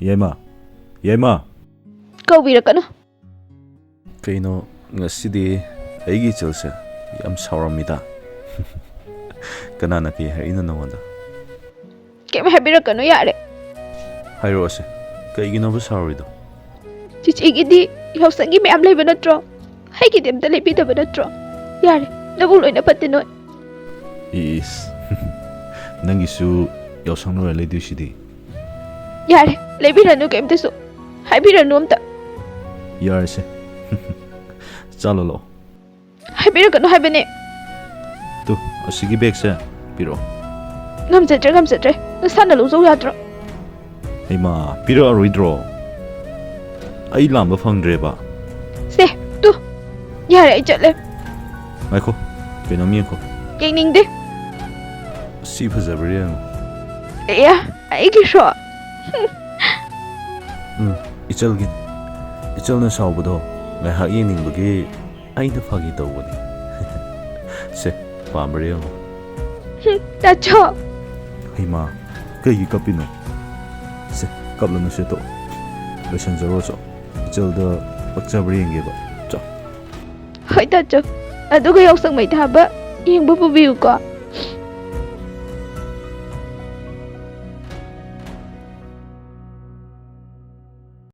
Yema, Yema. Kaubirakano. Kaino ngasidi aigi chilse yam sauramida. Kanana ki haina nawanda. Kem habirakano yare. Hairose. Kaigino ba saurido. Chichigidi yaoshang me am leba natro. Haigidi amta lebidaba natro. Yare, nabu loina patte noi. Is. Nangisu yaoshang no ledu shidi. Yare, lebiranu kemtesu. Haibiranu amta. Yarse. Chalolo. Habirakano haibane. Tu asigi bag se piro. Ngamsadre. Nasana luzo yadro. Hema piro aruidro. Ai lamba phangdreba. Se, tu. Yare ai chatle. Maiko. Kaino mienko. Yengning de. Si phajabri. Ya, ai ki sho. Ichalgin. Ichalna Saoba ngai hak Yengning bagi aina phagi tawani. Se pamri. Tacho. Hema kai kapino. Se kaplanu se to. Lesson zero so. Ichalda pakchabri ngeba. Cha. Hoi tacho. Aduga yaoshang mai thaba. Yengbu pubiu ko.